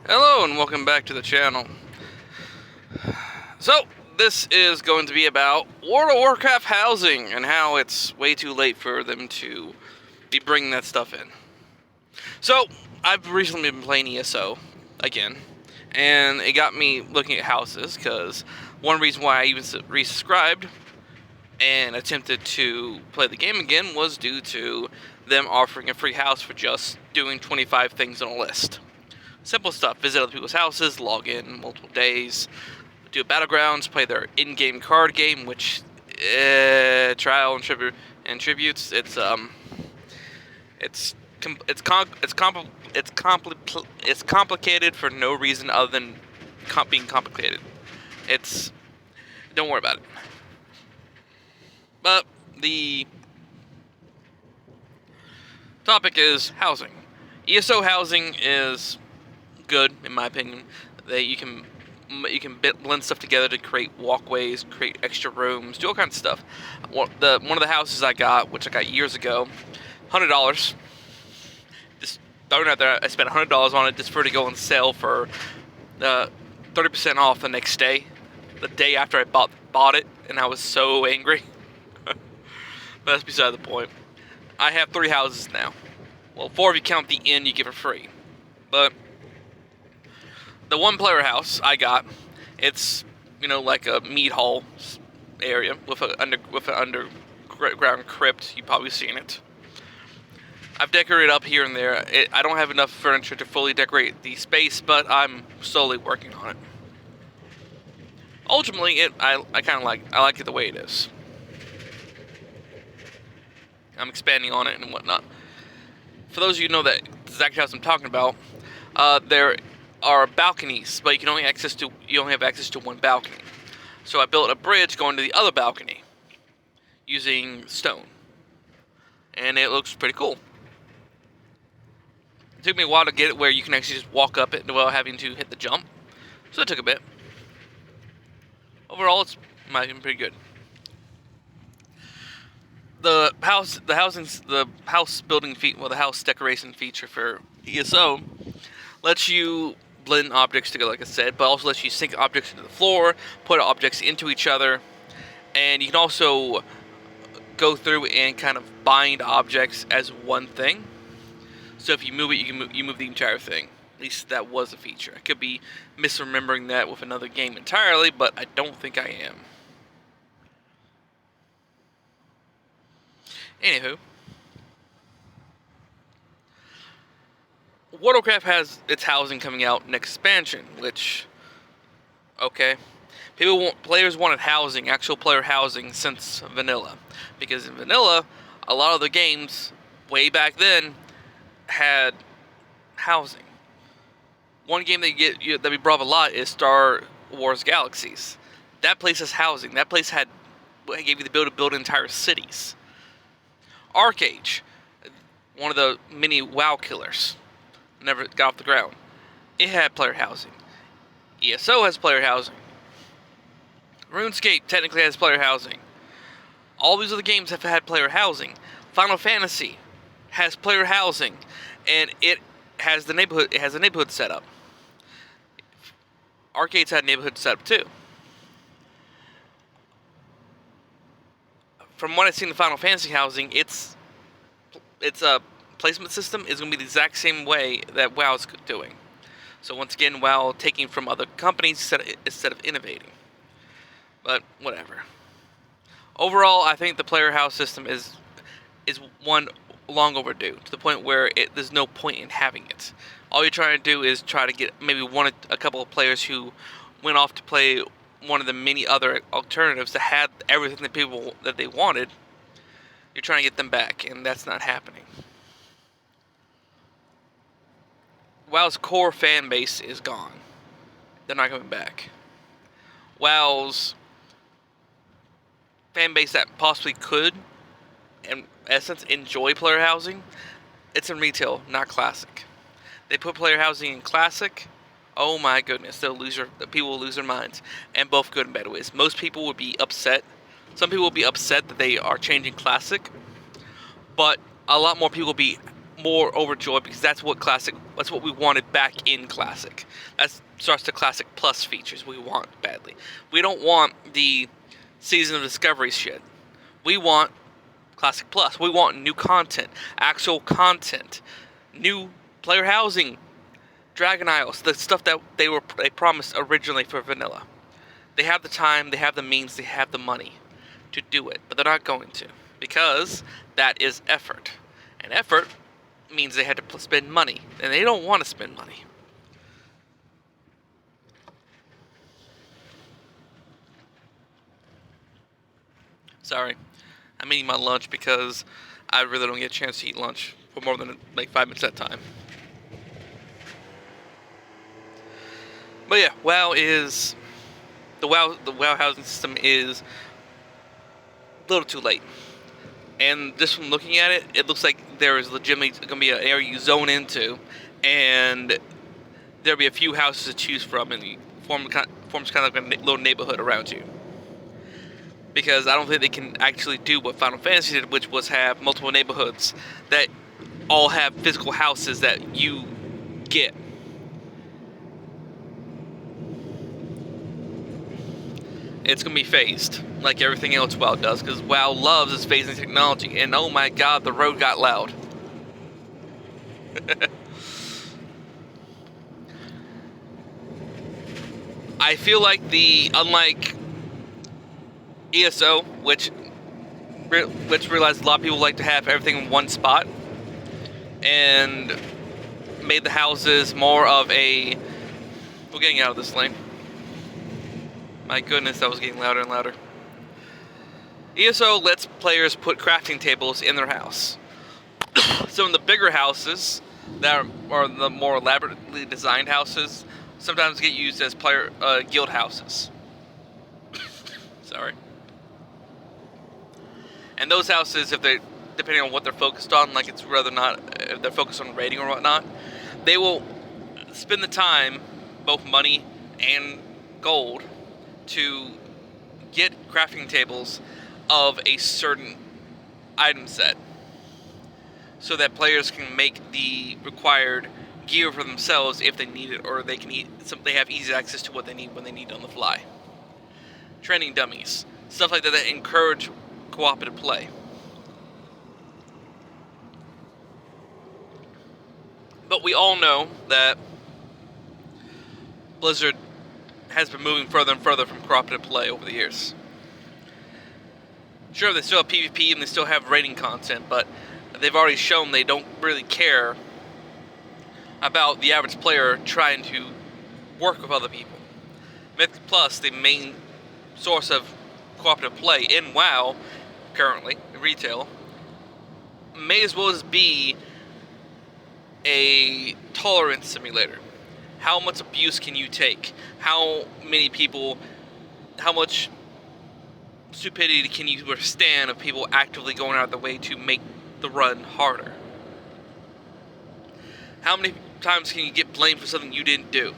Hello and welcome back to the channel. So, this is going to be about World of Warcraft housing and how it's way too late for them to be bringing that stuff in. So, I've recently been playing ESO again, and it got me looking at houses because one reason why I even resubscribed and attempted to play the game again was due to them offering a free house for just doing 25 things on a list. Simple stuff: visit other people's houses, log in multiple days, do battlegrounds, play their in-game card game, which trial and tributes. It's complicated for no reason other than being complicated. Don't worry about it. But the topic is housing. ESO housing is good, in my opinion. You can blend stuff together to create walkways, create extra rooms, do all kinds of stuff. One of the houses I got, which I got years ago, $100. Just throwing it out there, I spent $100 on it just for it to go on sale for 30% off the next day, the day after I bought it, and I was so angry. But that's beside the point. I have 3 houses now. Well, 4 if you count the inn you get for free. But the one player house I got, it's like a meat hall area with an underground crypt. You've probably seen it. I've decorated up here and there. I don't have enough furniture to fully decorate the space, but I'm slowly working on it. Ultimately, I like it the way it is. I'm expanding on it and whatnot. For those of you who know that exact house I'm talking about, there are balconies, but you only have access to one balcony. So I built a bridge going to the other balcony using stone, and it looks pretty cool. It took me a while to get it where you can actually just walk up it without having to hit the jump, so it took a bit. Overall, it's pretty good. The house decoration feature for ESO lets you blend objects together, like I said, but also lets you sink objects into the floor, put objects into each other, and you can also go through and kind of bind objects as one thing. So if you move it, you move the entire thing. At least that was a feature. I could be misremembering that with another game entirely, but I don't think I am. Anywho, World of Warcraft has its housing coming out next expansion, which, okay, players wanted housing, actual player housing, since vanilla, because in vanilla, a lot of the games way back then had housing. One game that we brought up a lot is Star Wars Galaxies. That place has housing. That place gave you the ability to build entire cities. Arcade, one of the mini WoW killers, never got off the ground. It had player housing. ESO has player housing. RuneScape technically has player housing. All these other games have had player housing. Final Fantasy has player housing, and it has the neighborhood. It has a neighborhood setup. Arcade's had neighborhood setup too. From what I've seen in Final Fantasy housing, its a placement system is going to be the exact same way that WoW's doing. So once again, WoW taking from other companies instead of innovating. But whatever. Overall, I think the player house system is one long overdue, to the point where there's no point in having it. All you're trying to do is try to get maybe a couple of players who went off to play one of the many other alternatives that had everything that they wanted. You're trying to get them back, and that's not happening. WoW's core fan base is gone. They're not coming back. WoW's fan base that possibly could, in essence, enjoy player housing, it's in retail, not classic. They put player housing in classic. Oh my goodness, people will lose their minds, and both good and bad ways. Most people would be upset. Some people will be upset that they are changing classic, but a lot more people will be more overjoyed because that's what classic That's what we wanted back in Classic. That starts the Classic Plus features we want badly. We don't want the Season of Discovery shit. We want Classic Plus. We want new content, actual content, new player housing, Dragon Isles, the stuff that they promised originally for vanilla. They have the time, they have the means, they have the money to do it, but they're not going to, because that is effort. And effort means they had to spend money, and they don't want to spend money. Sorry, I'm eating my lunch because I really don't get a chance to eat lunch for more than like 5 minutes at a time. But yeah, the WoW housing system is a little too late. And just from looking at it, it looks like there is legitimately going to be an area you zone into, and there'll be a few houses to choose from, and forms kind of like a little neighborhood around you. Because I don't think they can actually do what Final Fantasy did, which was have multiple neighborhoods that all have physical houses that you get. It's going to be phased, like everything else WoW does, because WoW loves its phasing technology, and oh my god, the road got loud. I feel like unlike ESO, which realized a lot of people like to have everything in one spot, and made the houses more of a... We're getting out of this lane. My goodness, that was getting louder and louder. ESO lets players put crafting tables in their house. Some of the bigger houses that are the more elaborately designed houses sometimes get used as player guild houses. Sorry. And those houses, if they, depending on what they're focused on, like it's whether or not if they're focused on raiding or whatnot, they will spend the time, both money and gold, to get crafting tables of a certain item set, so that players can make the required gear for themselves if they need it, or they have easy access to what they need when they need it on the fly. Training dummies, stuff like that encourage cooperative play. But we all know that Blizzard has been moving further and further from cooperative play over the years. Sure, they still have PvP and they still have raiding content, but they've already shown they don't really care about the average player trying to work with other people. Mythic Plus, the main source of cooperative play in WoW, currently, in retail, may as well as be a tolerance simulator. How much abuse can you take? How much stupidity can you withstand of people actively going out of the way to make the run harder? How many times can you get blamed for something you didn't do?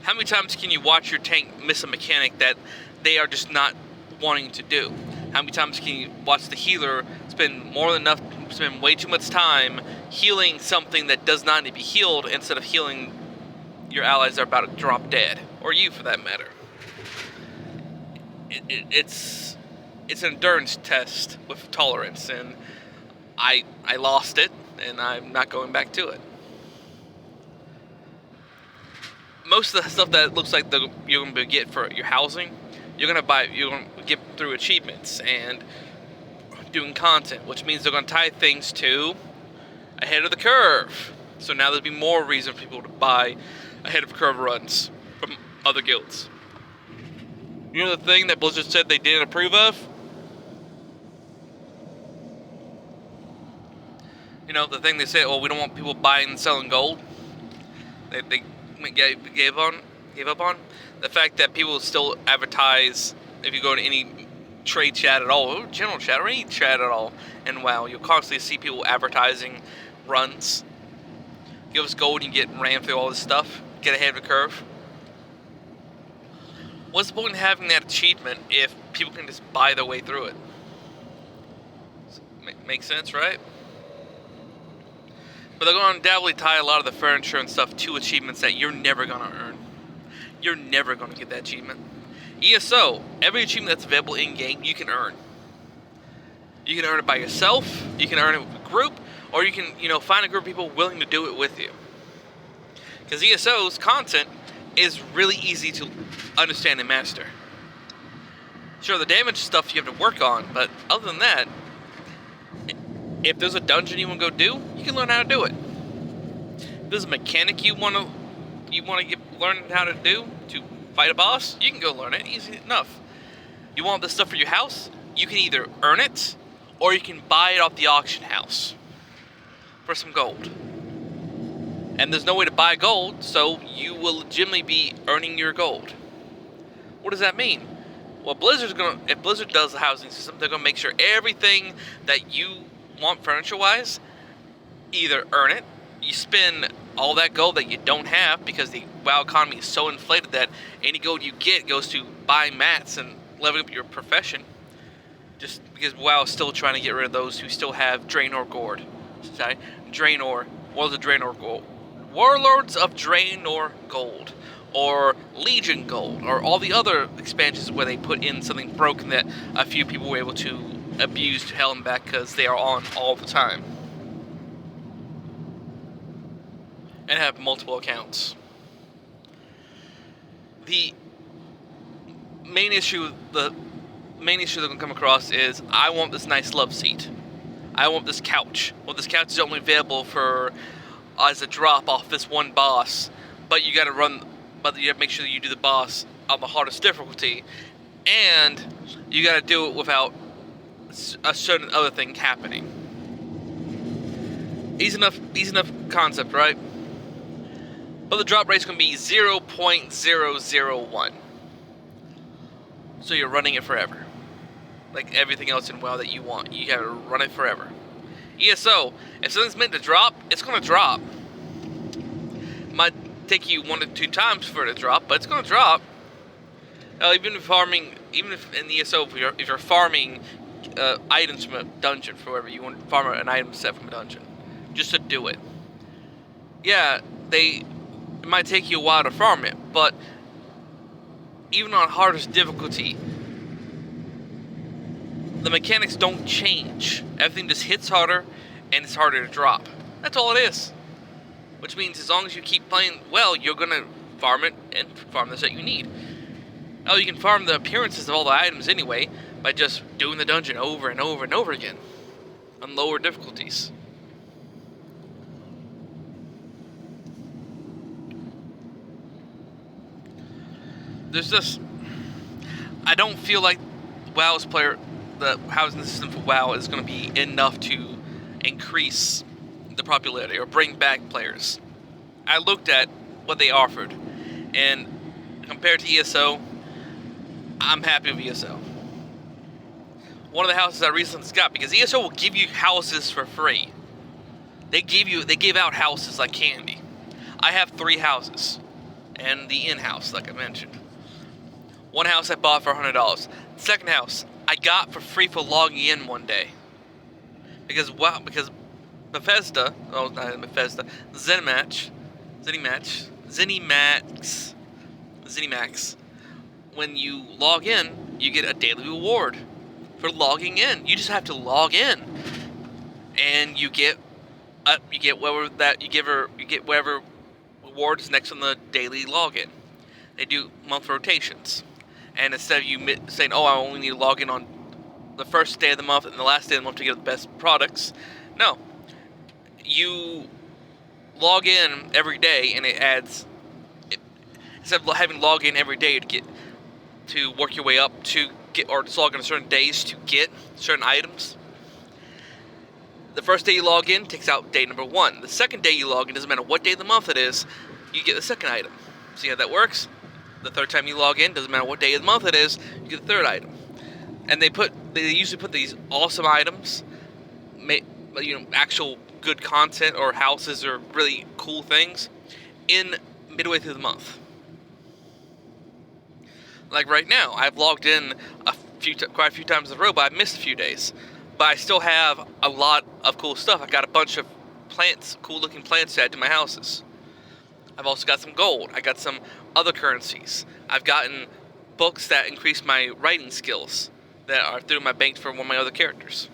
How many times can you watch your tank miss a mechanic that they are just not wanting to do? How many times can you watch the healer spend way too much time healing something that does not need to be healed instead of healing your allies that are about to drop dead, or you for that matter? It's an endurance test with tolerance, and I lost it, and I'm not going back to it. Most of the stuff that looks like you're going to get for your housing, you're going to get through achievements and doing content, which means they're going to tie things to ahead of the curve. So now there'll be more reason for people to buy ahead of curve runs from other guilds. You know the thing that Blizzard said they didn't approve of? You know, the thing they said, well, we don't want people buying and selling gold. They gave up on? The fact that people still advertise, if you go to any trade chat at all, or general chat, or any chat at all, and WoW, you'll constantly see people advertising runs. Give us gold and you get ran through all this stuff. Get ahead of the curve. What's the point in having that achievement if people can just buy their way through it? Makes sense, right? But they're going to undoubtedly tie a lot of the furniture and stuff to achievements that you're never going to earn. You're never going to get that achievement. ESO, every achievement that's available in-game, you can earn. You can earn it by yourself, you can earn it with a group, or you can, find a group of people willing to do it with you. Because ESO's content is really easy to understand and master. Sure, the damage stuff you have to work on, but other than that, if there's a dungeon you want to go do, you can learn how to do it. If there's a mechanic you want to learn how to do to fight a boss, you can go learn it. Easy enough. You want this stuff for your house? You can either earn it, or you can buy it off the auction house for some gold. And there's no way to buy gold, so you will legitimately be earning your gold. What does that mean? Well, if Blizzard does the housing system, they're gonna make sure everything that you want furniture-wise, either earn it, you spend all that gold that you don't have because the WoW economy is so inflated that any gold you get goes to buying mats and leveling up your profession. Just because WoW is still trying to get rid of those who still have Draenor gold. Sorry, Draenor. Warlords of Draenor gold. Warlords of Draenor gold. Or Legion gold. Or all the other expansions where they put in something broken that a few people were able to abuse to hell and back because they are on all the time. And have multiple accounts. The main issue they're gonna come across is, I want this nice love seat. I want this couch. Well, this couch is only available for as a drop off this one boss, but you gotta make sure that you do the boss on the hardest difficulty, and you gotta do it without a certain other thing happening. Easy enough concept, right? But the drop rate's gonna be 0.001. So you're running it forever. Like everything else in WoW that you want. You gotta run it forever. ESO, if something's meant to drop, it's gonna drop. It might take you 1 to 2 times for it to drop, but it's gonna drop. Even if in the ESO, if you're farming items from a dungeon, for whatever you want to farm an item set from a dungeon, just to do it. Yeah, it might take you a while to farm it, but even on hardest difficulty, the mechanics don't change. Everything just hits harder, and it's harder to drop. That's all it is. Which means as long as you keep playing well, you're gonna farm it and farm the set you need. Oh, you can farm the appearances of all the items anyway by just doing the dungeon over and over and over again on lower difficulties. I don't feel like the housing system for WoW is going to be enough to increase the popularity or bring back players. I looked at what they offered, and compared to ESO, I'm happy with ESO. One of the houses I recently got, because ESO will give you houses for free. They give out houses like candy. I have 3 houses, and the in-house, like I mentioned. One house I bought for $100. The second house I got for free for logging in one day. Because Bethesda, ZeniMax, when you log in, you get a daily reward for logging in. You just have to log in, and you get whatever reward is next on the daily login. They do month rotations. And instead of you saying, oh, I only need to log in on the first day of the month and the last day of the month to get the best products, no. You log in every day, and instead of having to log in every day to work your way up or just log in on certain days to get certain items, the first day you log in takes out day number 1. The second day you log in, doesn't matter what day of the month it is, you get the second item. See how that works? The third time you log in, doesn't matter what day of the month it is, you get the third item. And they usually put these awesome items, actual good content or houses or really cool things, in midway through the month. Like right now, I've logged in quite a few times in a row, but I've missed a few days. But I still have a lot of cool stuff. I got a bunch of plants, cool looking plants to add to my houses. I've also got some gold. I got some other currencies. I've gotten books that increase my writing skills that are through my bank for one of my other characters.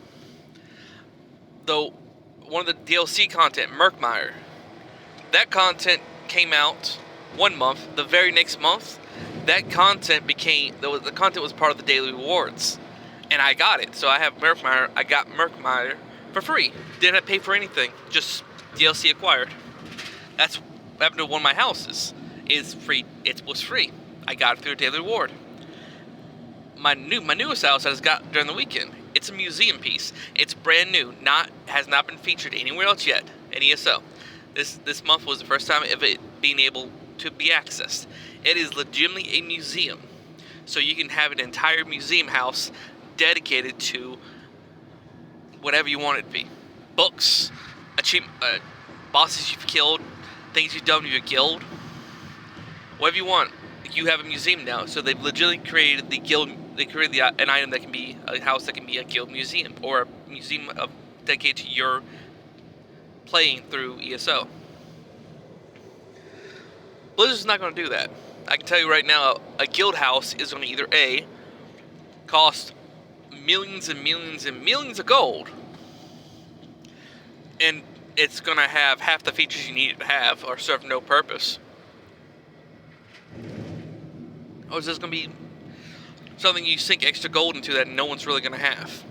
Though, one of the DLC content, Merkmeyer, that content came out one month. The very next month, that content the content was part of the daily rewards. And I got it. So I have Merkmeyer. I got Merkmeyer for free. Didn't have to pay for anything. Just DLC acquired. That's what happened to one of my houses. Is free. It was free. I got it through a daily reward. My newest house I just got during the weekend. It's a museum piece. It's brand new. Has not been featured anywhere else yet in ESO. This month was the first time of it being able to be accessed. It is legitimately a museum. So you can have an entire museum house dedicated to whatever you want it to be. Books, bosses you've killed, things you've done with your guild, whatever you want. You have a museum now. So they've legitimately created the guild. They created an item that can be a house that can be a guild museum, or a museum dedicated to your playing through ESO. Blizzard's not going to do that. I can tell you right now, a guild house is going to either A, cost millions and millions and millions of gold, and it's going to have half the features you need it to have, or serve no purpose. Or is this going to be something you sink extra gold into that no one's really going to have?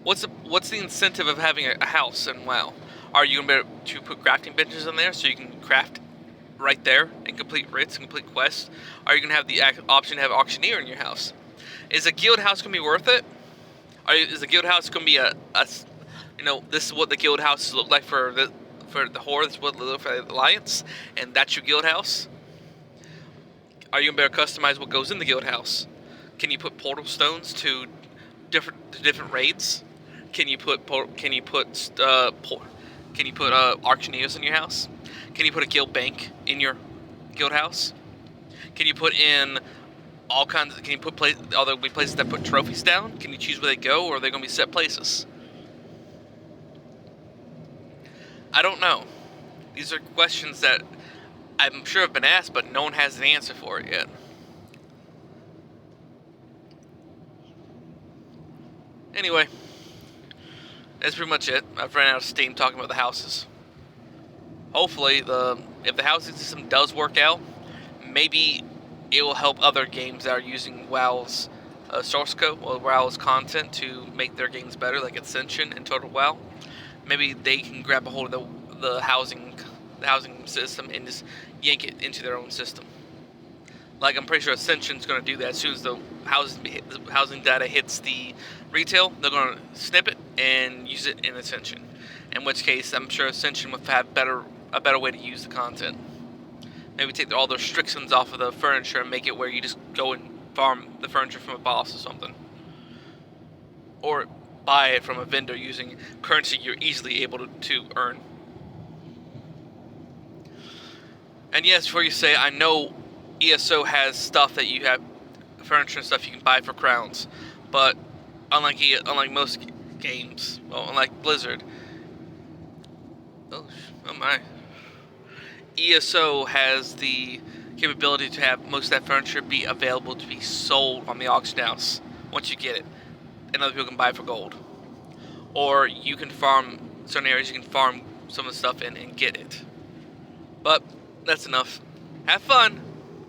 What's the incentive of having a house in WoW? Are you going to put crafting benches in there so you can craft right there and complete writs and complete quests? Are you going to have the option to have auctioneer in your house? Is a guild house going to be worth it? Is the guild house going to be this is what the guild houses look like for the Horde, this is what they look for the Alliance, and that's your guild house? Are you going to be able to customize what goes in the guild house? Can you put portal stones to different raids? Can you put auctioneers in your house? Can you put a guild bank in your guild house? Can you put in all kinds? Can you put are there be places that put trophies down? Can you choose where they go, or are they going to be set places? I don't know. These are questions that I'm sure have been asked, but no one has an answer for it yet. Anyway, that's pretty much it. I've ran out of steam talking about the houses. Hopefully, if the housing system does work out, maybe it will help other games that are using WoW's source code or WoW's content to make their games better, like Ascension and Total WoW. Maybe they can grab a hold of the housing system and just yank it into their own system. Like, I'm pretty sure Ascension's going to do that. As soon as the housing data hits the retail, they're going to snip it and use it in Ascension. In which case, I'm sure Ascension would have a better way to use the content. Maybe take all the restrictions off of the furniture and make it where you just go and farm the furniture from a boss or something. Or buy it from a vendor using currency you're easily able to earn. And yes, before you say, I know ESO has stuff that you have, furniture and stuff you can buy for crowns, but unlike most games, well, unlike Blizzard, oh my, ESO has the capability to have most of that furniture be available to be sold on the auction house once you get it, and other people can buy it for gold. Or you can farm certain areas, you can farm some of the stuff in and get it. But that's enough. Have fun.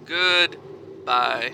Goodbye.